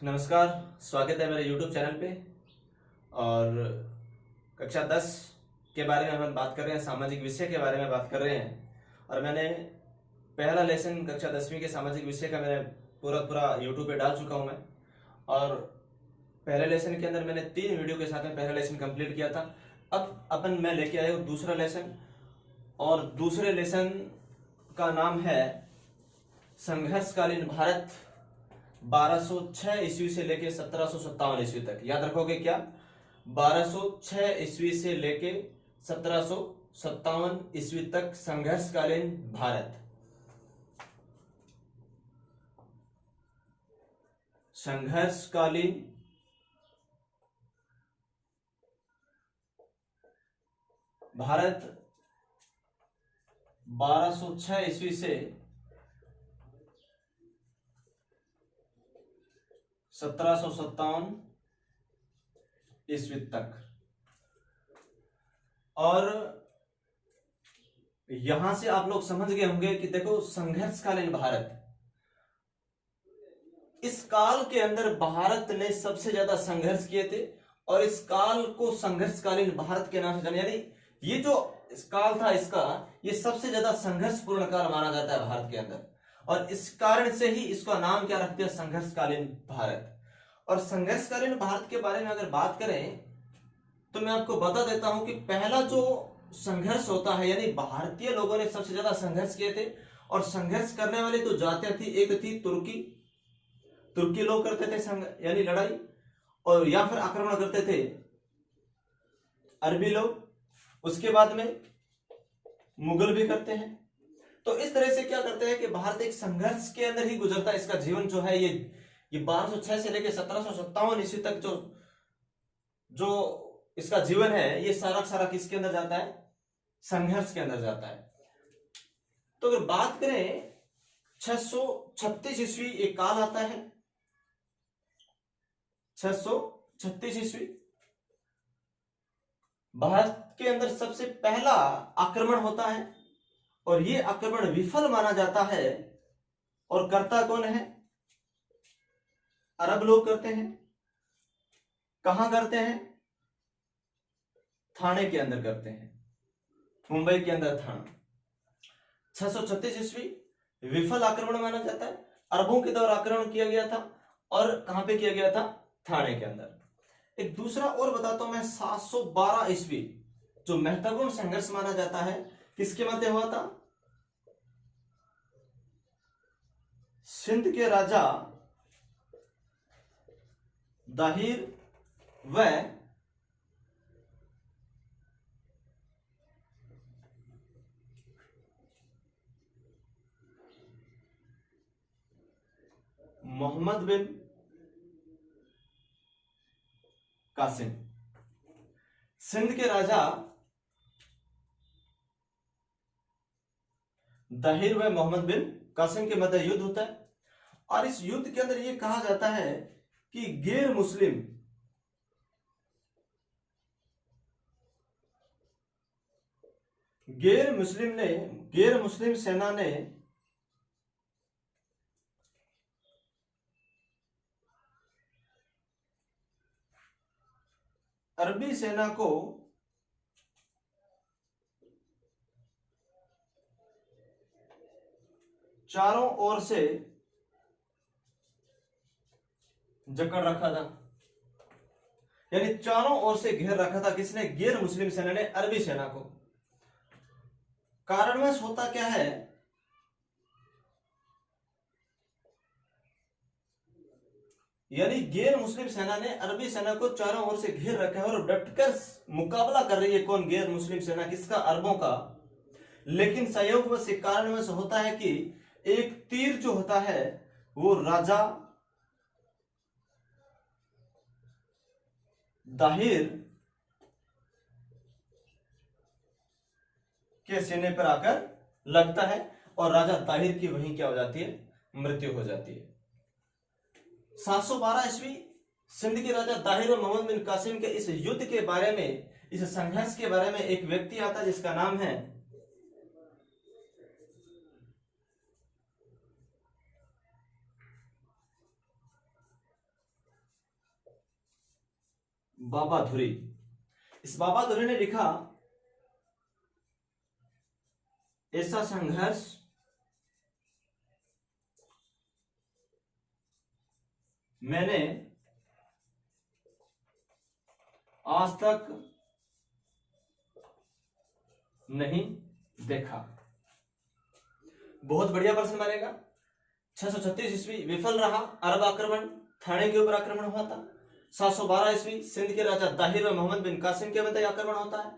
नमस्कार। स्वागत है मेरे YouTube चैनल पे। और कक्षा 10 के बारे में हम बात कर रहे हैं, सामाजिक विषय के बारे में बात कर रहे हैं। और मैंने पहला लेसन कक्षा 10वीं के सामाजिक विषय का मैंने पूरा YouTube पे डाल चुका हूँ मैं। और पहले लेसन के अंदर मैंने 3 वीडियो के साथ में पहला लेसन कंप्लीट किया था। अब मैं लेके आया हूँ दूसरा लेसन, और दूसरे लेसन का नाम है संघर्षकालीन भारत 1206 ईस्वी से लेके 1757 ईस्वी तक। याद रखोगे क्या? 1206 ईस्वी से लेके 1757 ईस्वी तक संघर्षकालीन भारत। संघर्षकालीन भारत 1206 ईस्वी से 1757 ईस्वी तक। और यहां से आप लोग समझ गए होंगे कि देखो, संघर्षकालीन भारत, इस काल के अंदर भारत ने सबसे ज्यादा संघर्ष किए थे, और इस काल को संघर्षकालीन भारत के नाम से जाने, यानी ये जो इस काल था इसका, ये सबसे ज्यादा संघर्षपूर्ण काल माना जाता है भारत के अंदर। और इस कारण से ही इसका नाम क्या रखते हैं? संघर्षकालीन भारत। और संघर्षकालीन भारत के बारे में अगर बात करें तो मैं आपको बता देता हूं कि पहला जो संघर्ष होता है, यानी भारतीय लोगों ने सबसे ज्यादा संघर्ष किए थे। और संघर्ष करने वाली तो जातियां थी, एक थी तुर्की लोग करते थे यानी लड़ाई, और या फिर आक्रमण करते थे अरबी लोग। उसके बाद में मुगल भी करते हैं। तो इस तरह से क्या करते हैं कि भारत एक संघर्ष के अंदर ही गुजरता है। इसका जीवन जो है ये 1206 से लेकर 1757 ईस्वी तक जो इसका जीवन है, ये सारा किसके अंदर जाता है? संघर्ष के अंदर जाता है। तो अगर बात करें 636 ईस्वी एक काल आता है, 636 ईस्वी भारत के अंदर सबसे पहला आक्रमण होता है, और ये आक्रमण विफल माना जाता है। और करता कौन है? अरब लोग करते हैं। कहां करते हैं? थाने के अंदर करते हैं, मुंबई के अंदर थाना। 636 ईस्वी विफल आक्रमण माना जाता है। अरबों के द्वारा आक्रमण किया गया था, और कहां पे किया गया था? थाने के अंदर। एक दूसरा और बताता हूं मैं, 712 ईस्वी जो महत्वपूर्ण संघर्ष माना जाता है, किसके मध्य हुआ था? सिंध के राजा दाहिर व मोहम्मद बिन कासिम। सिंध के राजा दाहिर व मोहम्मद बिन कासिम के मध्य युद्ध होता है। और इस युद्ध के अंदर यह कहा जाता है कि गैर मुस्लिम सेना ने अरबी सेना को चारों ओर से जकड़ रखा था, यानी चारों ओर से घेर रखा था। किसने? गैर मुस्लिम सेना ने अरबी सेना को। कारणवश होता क्या है? यानी गैर मुस्लिम सेना ने अरबी सेना को चारों ओर से घेर रखा है, और डटकर मुकाबला कर रही है। कौन? गैर मुस्लिम सेना। किसका? अरबों का। लेकिन संयोगवश कारणवश होता है कि एक तीर जो होता है वो राजा दाहिर के सीने पर आकर लगता है, और राजा ताहिर की वहीं क्या हो जाती है? मृत्यु हो जाती है। 712 ईस्वी सिंध के राजा दाहिर और मोहम्मद बिन कासिम के इस युद्ध के बारे में, इस संघर्ष के बारे में एक व्यक्ति आता है जिसका नाम है बाबा धुरी। इस बाबा धुरी ने लिखा, ऐसा संघर्ष मैंने आज तक नहीं देखा। बहुत बढ़िया प्रश्न बनेगा। 636 ईस्वी विफल रहा अरब आक्रमण, थाने के ऊपर आक्रमण हुआ था। 712 ईस्वी सिंध के राजा दाहिर व मोहम्मद बिन कासिम के मध्य आक्रमण होता है।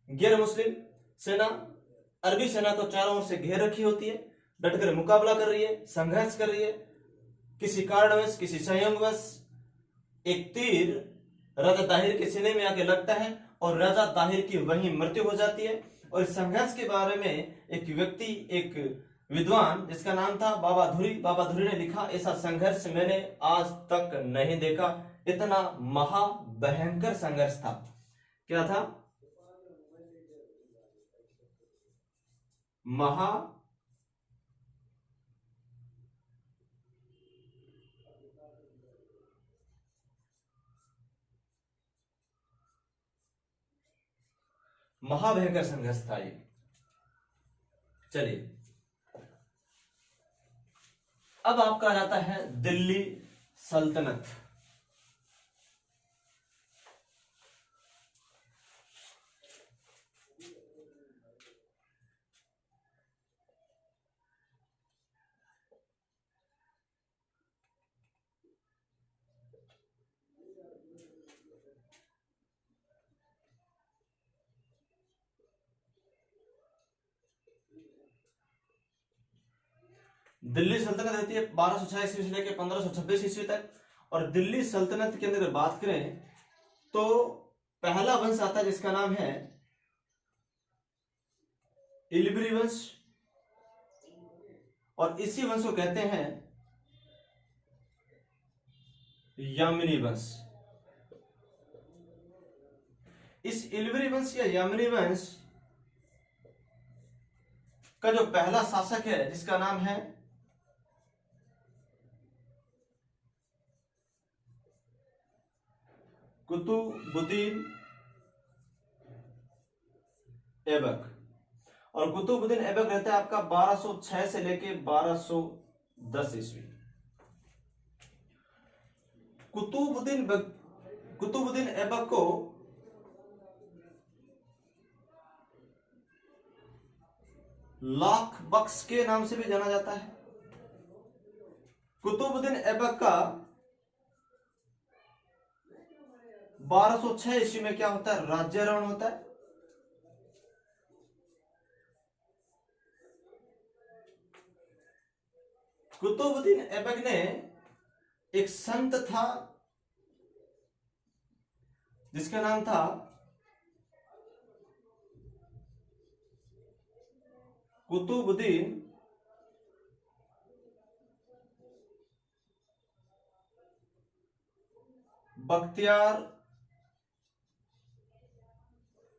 गैर मुस्लिम सेना अरबी सेना को चारों ओर से घेर रखी होती है, डटकर मुकाबला कर रही है, संघर्ष कर रही है। किसी कारणवश, किसी संयोगवश एक तीर राजा दाहिर के सीने में आके लगता है और राजा दाहिर की वहीं मृत्यु हो जाती है। और इस संघर्ष के बारे में एक व्यक्ति, एक विद्वान जिसका नाम था बाबा धुरी, बाबा धुरी ने लिखा, ऐसा संघर्ष मैंने आज तक नहीं देखा। इतना महाभयंकर संघर्ष था। क्या था? महाभयंकर संघर्ष था ये। चलिए, अब आपका आ जाता है दिल्ली सल्तनत। दिल्ली सल्तनत रहती है 1206 ईस्वी से लेकर 1526 ईस्वी तक। और दिल्ली सल्तनत के अंदर बात करें तो पहला वंश आता है जिसका नाम है इलबरी वंश, और इसी वंश को कहते हैं यामिनी वंश। इस इलबरी वंश या यामिनी वंश का जो पहला शासक है जिसका नाम है कुतुबुद्दीन ऐबक, और कुतुबुद्दीन ऐबक रहता है आपका 1206 से लेके 1210 ईस्वी। कुतुबुद्दीन ऐबक को लाख बख्श के नाम से भी जाना जाता है। कुतुबुद्दीन ऐबक का 1206 ईस्वी में क्या होता है? राज्यारोहण होता है। कुतुबुद्दीन ऐबक ने एक संत था जिसका नाम था कुतुबुद्दीन बख्तियार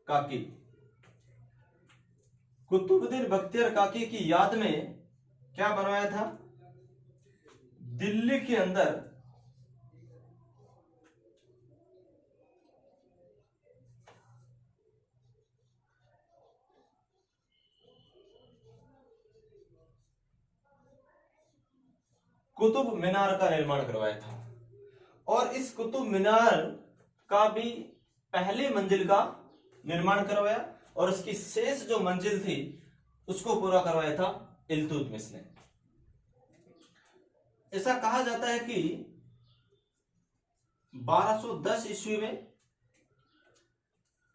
काकी। कुतुबुद्दीन बख्तियार काकी की याद में क्या बनवाया था? दिल्ली के अंदर कुतुब मीनार का निर्माण करवाया था। और इस कुतुब मीनार का भी पहली मंजिल का निर्माण करवाया, और उसकी शेष जो मंजिल थी उसको पूरा करवाया था इल्तुतमिश ने। ऐसा कहा जाता है कि 1210 ईस्वी में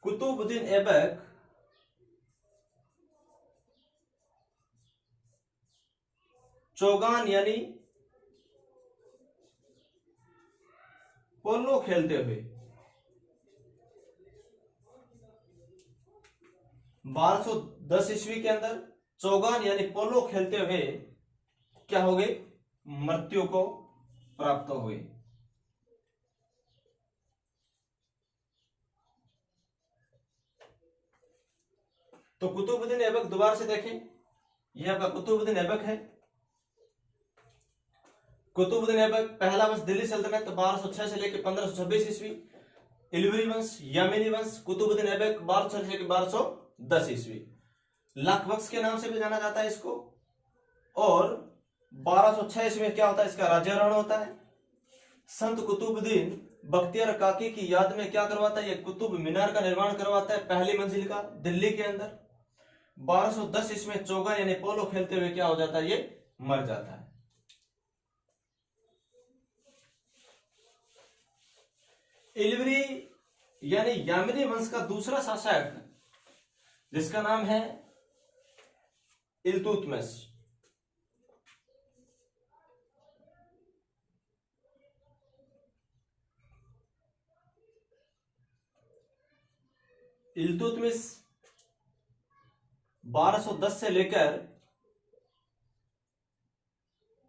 कुतुबुद्दीन ऐबक चौगान यानी पोलो खेलते हुए 1210 ईस्वी के अंदर चौगान यानी पोलो खेलते हुए क्या हो गए? मृत्यु को प्राप्त हुए। तो कुतुबुद्दीन ऐबक दोबारा से देखें, यह आपका कुतुबुद्दीन ऐबक है। कुतुबुद्दीन ऐबक पहला वंश दिल्ली सल्तनत 1206 से लेकर 1526 ईस्वी। इलवरी वंश, यमनी वंश, कुतुबुद्दीन ऐबक 1200 से 1210 ईस्वी, लाख वंश के नाम से भी जाना जाता है इसको। और 1206 ईस्वी में क्या होता है, इसका राज्यारोहण होता है। संत कुतुबुद्दीन बख्तियार काकी की याद में क्या करवाता है, ये कुतुब मीनार का निर्माण करवाता है, पहली मंजिल का, दिल्ली के अंदर। 1210 ईस्वी में चोगा यानी पोलो खेलते हुए क्या हो जाता है, ये मर जाता है। इलवरी यानी यामिनी वंश का दूसरा शासक जिसका नाम है इल्तुतमिश, इल्तुतमिश 1210 से लेकर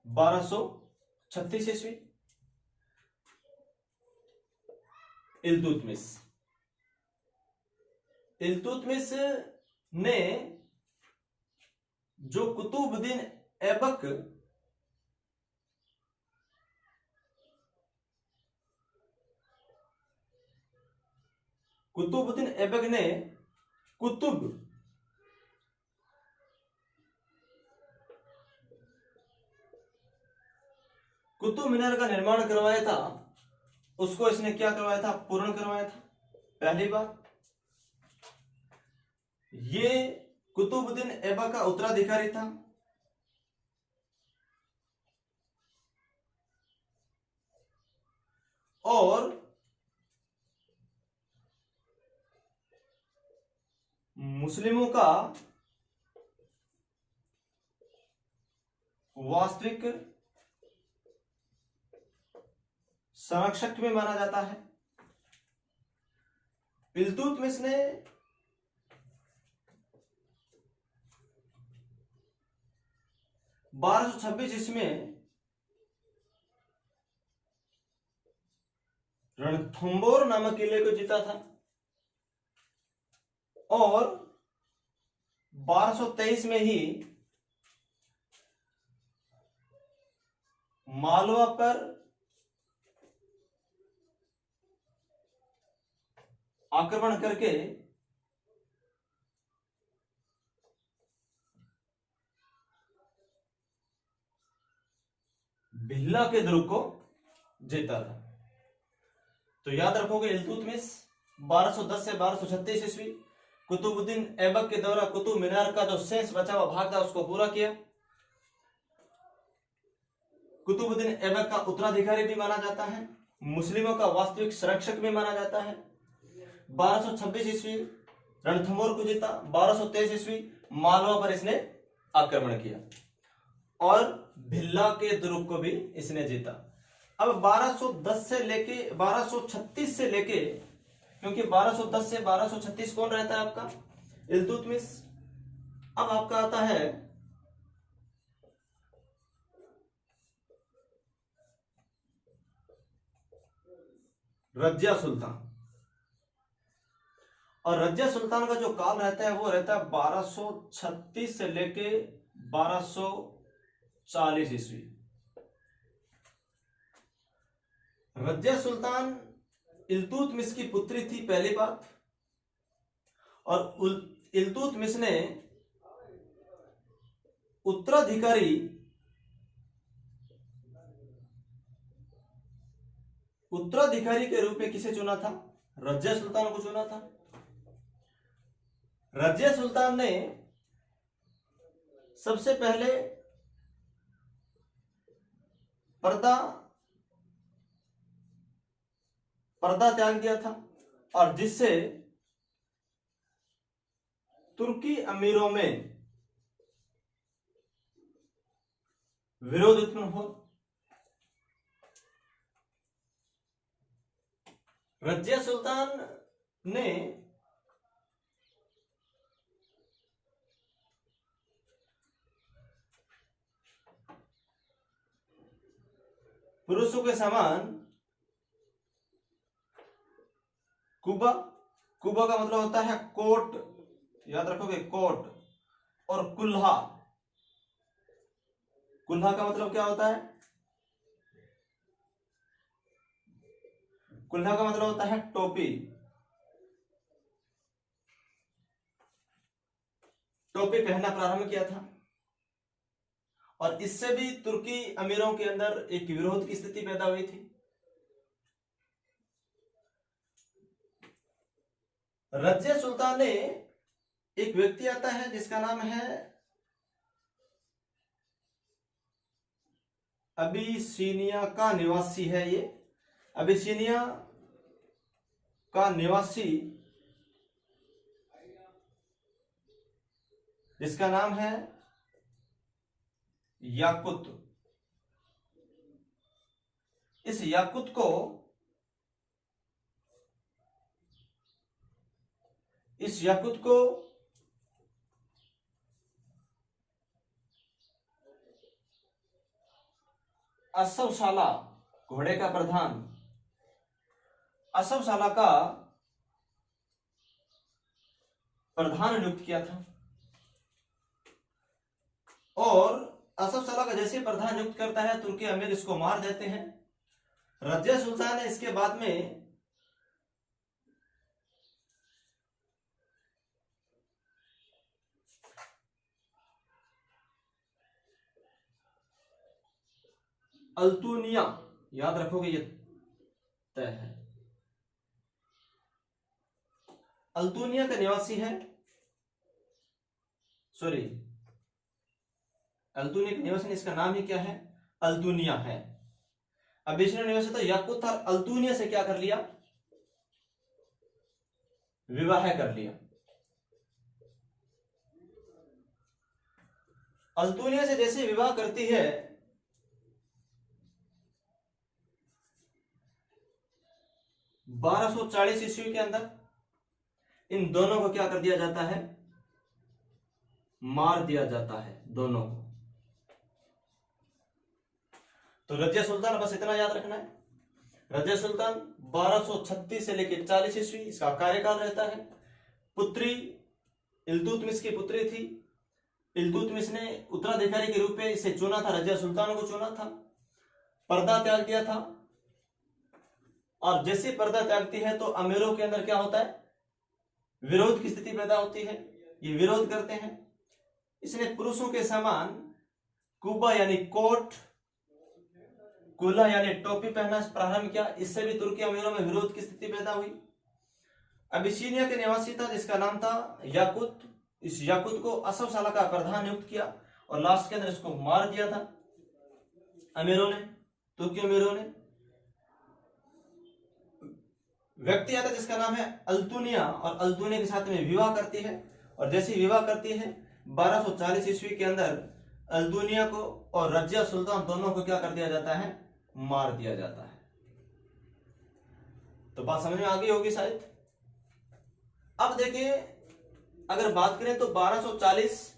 1236 ईस्वी। इल्तुतमिश इल्तुतमिश ने जो कुतुबुद्दीन ऐबक कुतुबुद्दीन ऐबक ने कुतुब मीनार का निर्माण करवाया था, उसको इसने क्या करवाया था, पूर्ण करवाया था। पहली बात, ये कुतुबुद्दीन ऐबक का उत्तराधिकारी था। और मुस्लिमों का वास्तविक संरक्षक में माना जाता है। इल्तुतमिश ने बारह सौ छब्बीस इसमें रणथंबोर नामक किले को जीता था और 1223 में ही मालवा पर आक्रमण करके भिल्ला के दुर्ग को जीता था। तो याद रखोगे, इल्तुतमिश 1210 से 1236 ईस्वी, कुतुबुद्दीन ऐबक के द्वारा कुतुब मीनार का जो शेष बचा हुआ भाग था उसको पूरा किया। कुतुबुद्दीन ऐबक का उत्तराधिकारी भी माना जाता है, मुस्लिमों का वास्तविक संरक्षक भी माना जाता है। 1226 ईस्वी रणथंबोर को जीता, 1223 ईस्वी मालवा पर इसने आक्रमण किया और भिल्ला के दुर्ग को भी इसने जीता। अब 1210 से लेके 1236 से लेके, क्योंकि 1210 से 1236 कौन रहता है आपका, इल्तुतमिश। अब आपका आता है रजिया सुल्तान, और रजिया सुल्तान का जो काल रहता है वो रहता है 1236 से लेके 1240 ईस्वी। रजिया सुल्तान इल्तुतमिश की पुत्री थी, पहली बात। और इल्तुतमिश ने उत्तराधिकारी के रूप में किसे चुना था, रजिया सुल्तान को चुना था। रजिया सुल्तान ने सबसे पहले पर्दा त्याग दिया था और जिससे तुर्की अमीरों में विरोध उत्पन्न हुआ। रजिया सुल्तान ने पुरुषों के समान कुबा का मतलब होता है कोट, याद रखोगे, कोट। और कुल्हा का मतलब क्या होता है, कुल्हा का मतलब होता है टोपी। टोपी पहनना प्रारंभ किया था और इससे भी तुर्की अमीरों के अंदर एक विरोध की स्थिति पैदा हुई थी। रजिया सुल्तान ने, एक व्यक्ति आता है जिसका नाम है अबिसिनिया का निवासी है, ये अबिसिनिया का निवासी जिसका नाम है याकुत। इस याकुत को असवशाला, घोड़े का प्रधान, असवशाला का प्रधान नियुक्त किया था। और असफशाला का जैसे प्रधान नियुक्त करता है, तुर्की अमीर इसको मार देते हैं। रजिया सुल्तान ने इसके बाद में अल्तुनिया, याद रखोगे ये तय है, अल्तुनिया का निवासी है, सॉरी अल्तुनिया का निवासी, इसका नाम ही क्या है, अल्तुनिया है। अब इसने निवासी तो याकुत और अल्तुनिया से क्या कर लिया, विवाह कर लिया। अल्तुनिया से जैसे विवाह करती है, 1240 ईस्वी के अंदर इन दोनों को क्या कर दिया जाता है, मार दिया जाता है दोनों को। तो रजिया सुल्तान, बस इतना याद रखना है, रजिया सुल्तान 1236 से लेकर 40 ईस्वी इसका कार्यकाल रहता है। पुत्री इल्तुतमिश की पुत्री थी। इल्तुतमिश ने उत्तराधिकारी के रूप में इसे चुना था, रजिया सुल्तान को चुना था, पर्दा त्याग दिया था। और जैसे पर्दा त्यागती है तो अमीरों के अंदर क्या होता है, विरोध की स्थिति पैदा होती है, ये विरोध करते हैं। इसने पुरुषों के समान कुबा यानी कोट, कुल्हा यानी टोपी पहनना प्रारंभ किया। इससे भी तुर्की अमीरों में विरोध की स्थिति पैदा हुई। अबिसिनिया के निवासी था जिसका नाम था याकुत। इस याकुत को असफशाला का प्रधान नियुक्त किया और लास्ट के अंदर इसको मार दिया था अमीरों ने, तुर्की अमीरों ने। व्यक्ति आता जिसका नाम है अल्तुनिया, और अल्तुनिया के साथ में विवाह करती है। और जैसे विवाह करती है 1240 ईस्वी के अंदर अल्तुनिया को और रजिया सुल्तान दोनों को क्या कर दिया जाता है, मार दिया जाता है। तो बात समझ में आ गई होगी शायद। अब देखिए, अगर बात करें तो 1240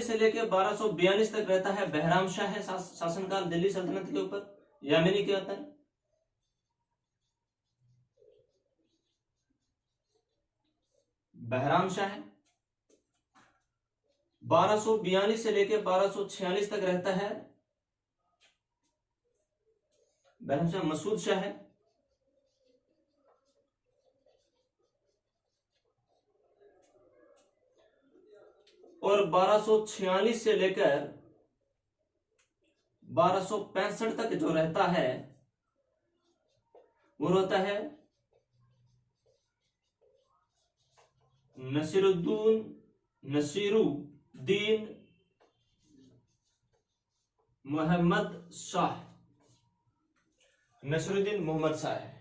से लेकर 1242 तक रहता है बहराम शाह है शासनकाल दिल्ली सल्तनत के ऊपर, यामिनी के अंदर। बहराम शाह है 1242 से लेकर 1246 तक रहता है बहराम शाह। मसूद शाह है और 1246 से लेकर 1265 तक जो रहता है वो रहता है नसीरुद्दीन मोहम्मद शाह। नसीरुद्दीन मोहम्मद शाह है,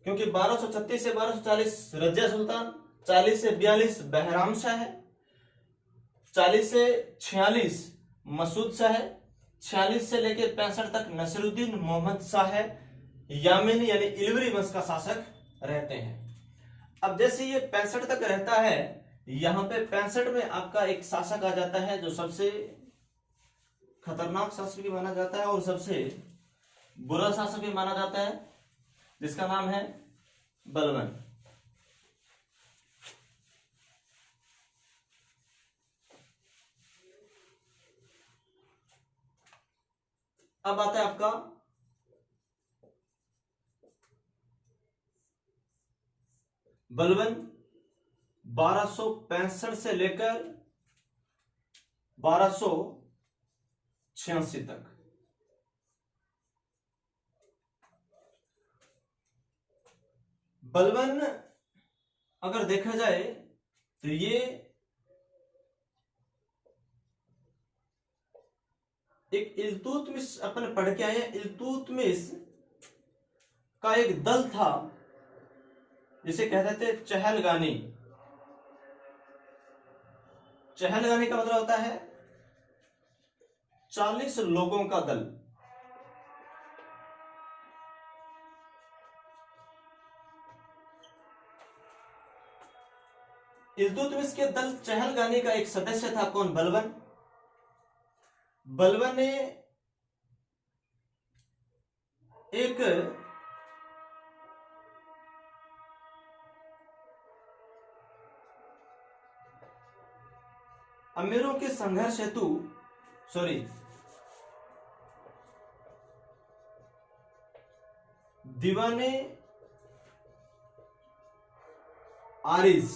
क्योंकि 1236 से 1240 रजिया सुल्तान, 40 से 42 बहराम शाह है, 40 से 46 मसूद शाह है, 46 से लेकर 65 तक नसीरुद्दीन मोहम्मद शाह है। यामिनी यानी इलवरी वंश का शासक रहते हैं। अब जैसे ये 65 तक रहता है, यहां पे 65 में आपका एक शासक आ जाता है जो सबसे खतरनाक शासक भी माना जाता है और सबसे बुरा शासक भी माना जाता है, जिसका नाम है बलवन। अब आता है आपका बलवन 1265 से लेकर 1286 तक। बलवन अगर देखा जाए तो ये एक इल्तुतमिश, अपन पढ़ के आए हैं, इल्तुतमिश का एक दल था जिसे कहते थे चहलगानी। चहलगानी का मतलब होता है 40 लोगों का दल। इल्तुतमिश के दल चहलगानी का एक सदस्य था, कौन? बलवन। बलवन ने एक अमीरों के संघर्ष हेतु, सॉरी, दीवाने आरिज,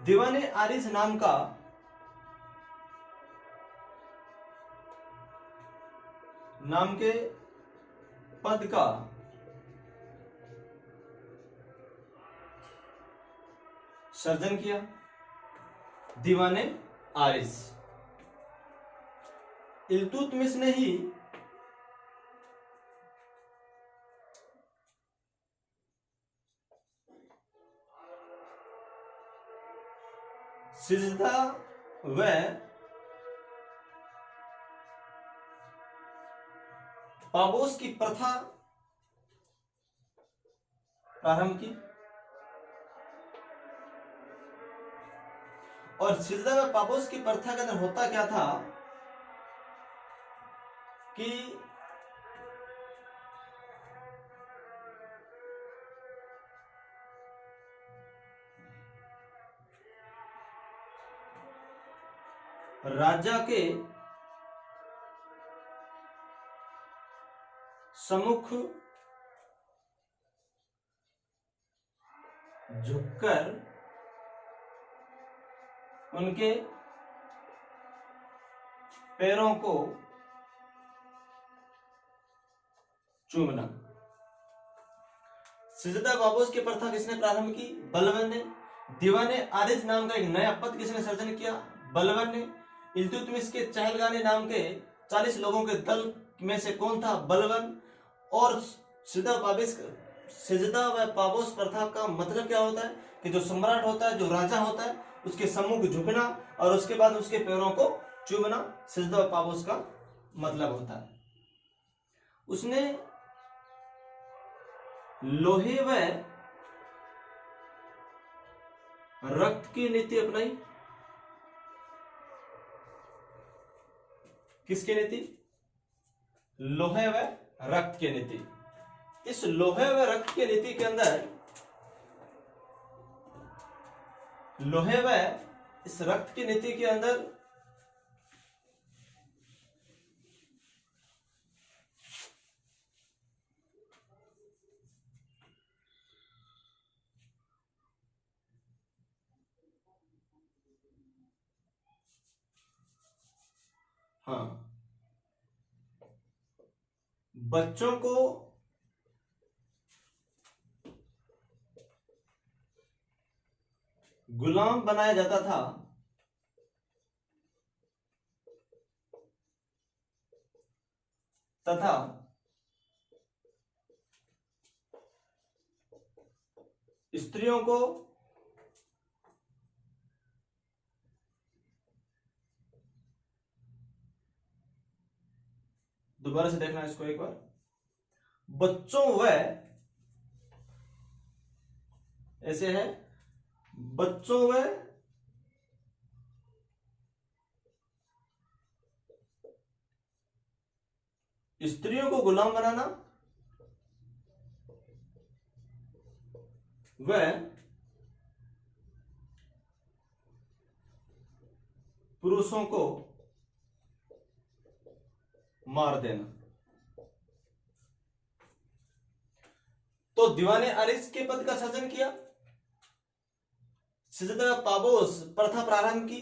दीवाने आरिज नाम के पद का सर्जन किया। दीवाने आरिज इल्तुतमिश ने ही सिजदा व पाबोस की प्रथा प्रारंभ की। और सिजदा व पाबोस की प्रथा के अंदर होता क्या था कि राजा के सम्मुख झुककर उनके पैरों को चूमना। सिजदा बाबोस की प्रथा किसने प्रारंभ की? बलवन ने। दीवाने आरिज नाम का एक नया पद किसने सर्जन किया? बलवन ने। इल्तुतमिश के चहलगानी नाम के 40 लोगों के दल में से कौन था? बलवन। और सिजदा व पाबोस प्रथा का मतलब क्या होता है कि जो सम्राट होता है, जो राजा होता है, उसके सम्मुख झुकना और उसके बाद उसके पैरों को चूमना, सिजदा व पाबोस का मतलब होता है। उसने लोहे व रक्त की नीति अपनाई। किसकी नीति? लोहे व रक्त की नीति। इस लोहे व रक्त की नीति के अंदर, लोहे व इस रक्त की नीति के अंदर हाँ, बच्चों को गुलाम बनाया जाता था तथा स्त्रियों को दोबारा से देखना इसको एक बार। बच्चों व, ऐसे है, बच्चों व स्त्रियों को गुलाम बनाना वह पुरुषों को मार देना। तो दीवाने अरिस के पद का शासन किया, सिजदा पाबोस प्रथा प्रारंभ की,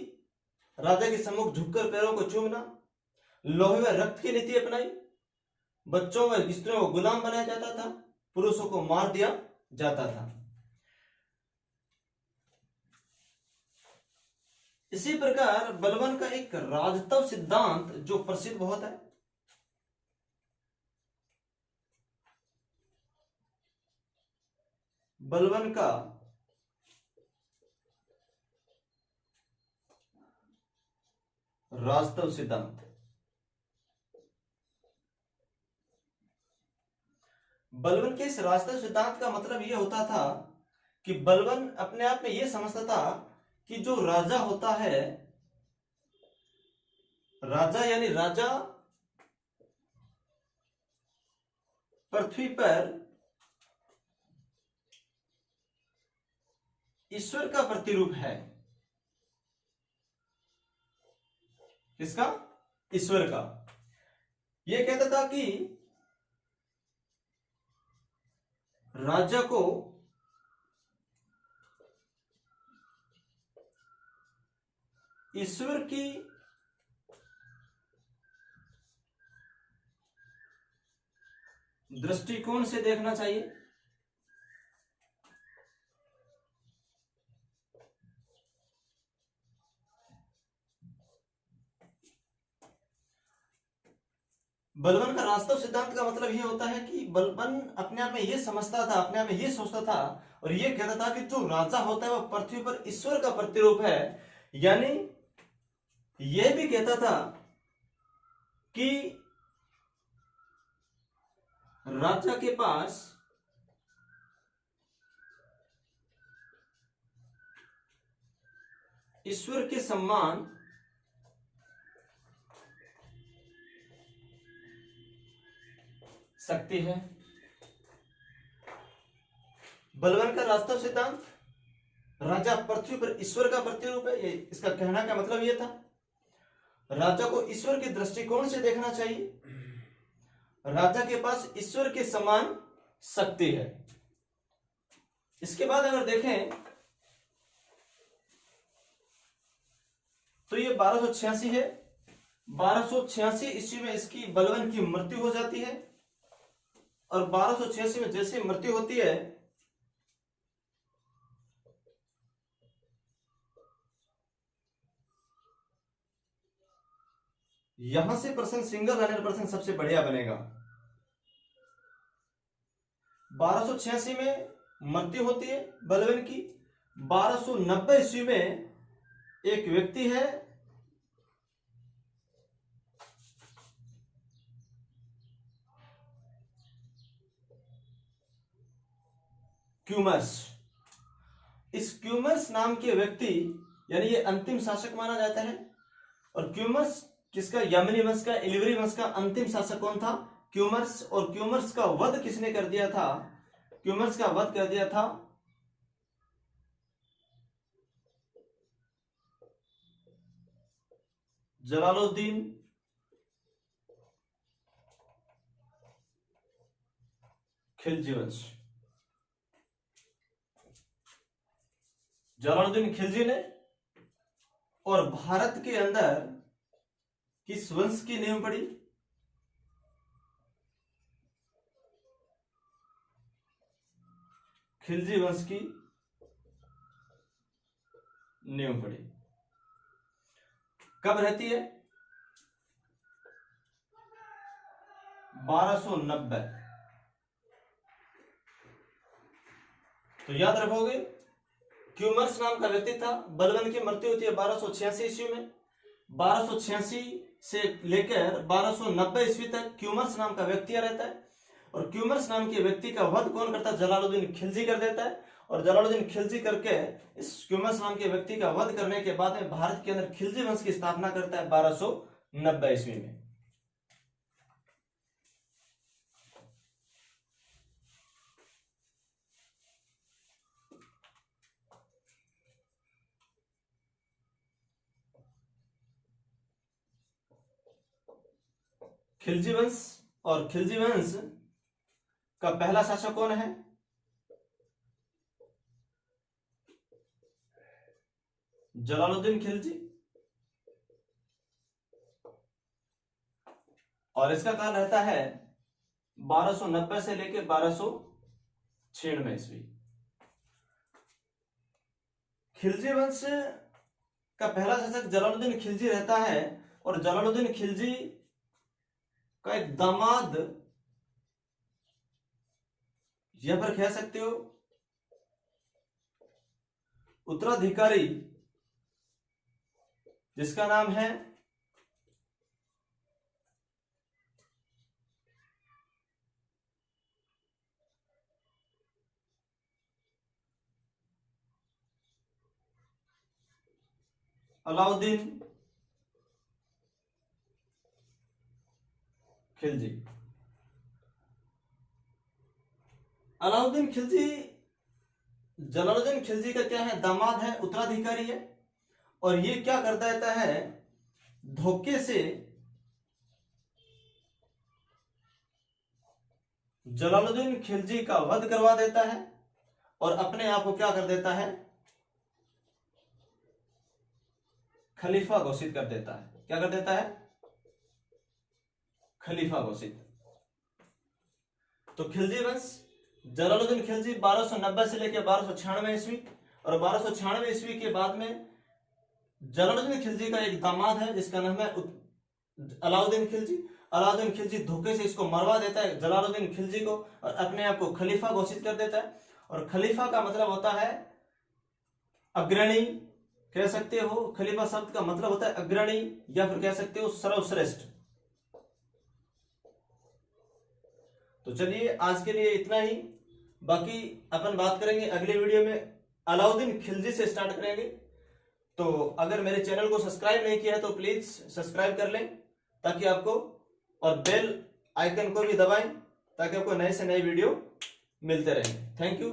राजा के सम्मुख झुककर पैरों को चूमना, लोहे व रक्त की नीति अपनाई, बच्चों व स्त्रियों को गुलाम बनाया जाता था, पुरुषों को मार दिया जाता था। इसी प्रकार बलबन का एक राजतव सिद्धांत जो प्रसिद्ध बहुत है, बलबन का राजतव सिद्धांत। बलबन के इस राजतव सिद्धांत का मतलब यह होता था कि बलबन अपने आप में यह समझता था कि जो राजा होता है, राजा यानी राजा पृथ्वी पर ईश्वर का प्रतिरूप है। किसका? ईश्वर का। यह कहता था कि राजा को ईश्वर की दृष्टिकोण से देखना चाहिए। बलबन का राजतव सिद्धांत का मतलब यह होता है कि बलबन अपने आप में यह समझता था, अपने आप में यह सोचता था और यह कहता था कि जो राजा होता है वह पृथ्वी पर ईश्वर का प्रतिरूप है। यानी यह भी कहता था कि राजा के पास ईश्वर के सम्मान शक्ति है। बलबन का राजतव सिद्धांत, राजा पृथ्वी पर ईश्वर का प्रतिरूप है, ये इसका कहना का मतलब यह था। राजा को ईश्वर के दृष्टिकोण से देखना चाहिए, राजा के पास ईश्वर के समान शक्ति है। इसके बाद अगर देखें तो ये 1286 है। 1286 ईस्वी में इसकी बलबन की मृत्यु हो जाती है और 1286 में जैसे मृत्यु होती है यहां से प्रश्न सिंगल लाइनर प्रश्न सबसे बढ़िया बनेगा। 1286 में मृत्यु होती है बलबन की। 1290 ईस्वी में एक व्यक्ति है क्यूमर्स। इस क्यूमर्स नाम के व्यक्ति यानी ये अंतिम शासक माना जाता है। और क्यूमर्स किसका? यमनी वंश का, इलिवरी वंश का अंतिम शासक कौन था? क्यूमर्स। और क्यूमर्स का वध किसने कर दिया था? क्यूमर्स का वध कर दिया था जलालुद्दीन खिलजी वंश। जलालुद्दीन खिलजी ने। और भारत के अंदर किस वंश की नींव पड़ी? खिलजी वंश की नींव पड़ी। कब रहती है? 1290। तो याद रखोगे क्यूमर्स नाम का व्यक्ति था, बलबन की मृत्यु होती है 1286 ईस्वी में। 1286 से लेकर 1290 ईस्वी तक क्यूमर्स नाम का व्यक्ति रहता है। और क्यूमर्स नाम के व्यक्ति का वध कौन करता है? जलालुद्दीन खिलजी कर देता है। और जलालुद्दीन खिलजी करके इस क्यूमर्स नाम के व्यक्ति का वध करने के बाद में भारत के अंदर खिलजी वंश की स्थापना करता है 1290 ईस्वी में। खिलजी वंश, और खिलजी वंश का पहला शासक कौन है? जलालुद्दीन खिलजी। और इसका काल रहता है 1290 से लेकर 1296 ईस्वी। खिलजी वंश का पहला शासक जलालुद्दीन खिलजी रहता है, और जलालुद्दीन खिलजी का एक दामाद, यहां पर कह सकते हो उत्तराधिकारी, जिसका नाम है अलाउद्दीन खिलजी। अलाउद्दीन खिलजी जलालुद्दीन खिलजी का क्या है? दामाद है, उत्तराधिकारी है। और ये क्या करता रहता है? धोखे से जलालुद्दीन खिलजी का वध करवा देता है, और अपने आप को क्या कर देता है? खलीफा घोषित कर देता है। क्या कर देता है? खलीफा घोषित। तो खिलजी वंश, जलालुद्दीन खिलजी 1290 से लेकर 1296 ईस्वी, और 1296 ईस्वी के बाद में जलालुद्दीन खिलजी का एक दामाद है जिसका नाम है अलाउद्दीन खिलजी। अलाउद्दीन खिलजी धोखे से इसको मरवा देता है, जलालुद्दीन खिलजी को, और अपने आप को खलीफा घोषित कर देता है। और खलीफा का मतलब होता है अग्रणी, कह सकते हो। खलीफा शब्द का मतलब होता है अग्रणी, या फिर कह सकते हो सर्वश्रेष्ठ। तो चलिए आज के लिए इतना ही, बाकी अपन बात करेंगे अगले वीडियो में, अलाउद्दीन खिलजी से स्टार्ट करेंगे। तो अगर मेरे चैनल को सब्सक्राइब नहीं किया है तो प्लीज सब्सक्राइब कर लें, ताकि आपको, और बेल आइकन को भी दबाएं ताकि आपको नए से नए वीडियो मिलते रहें। Thank you.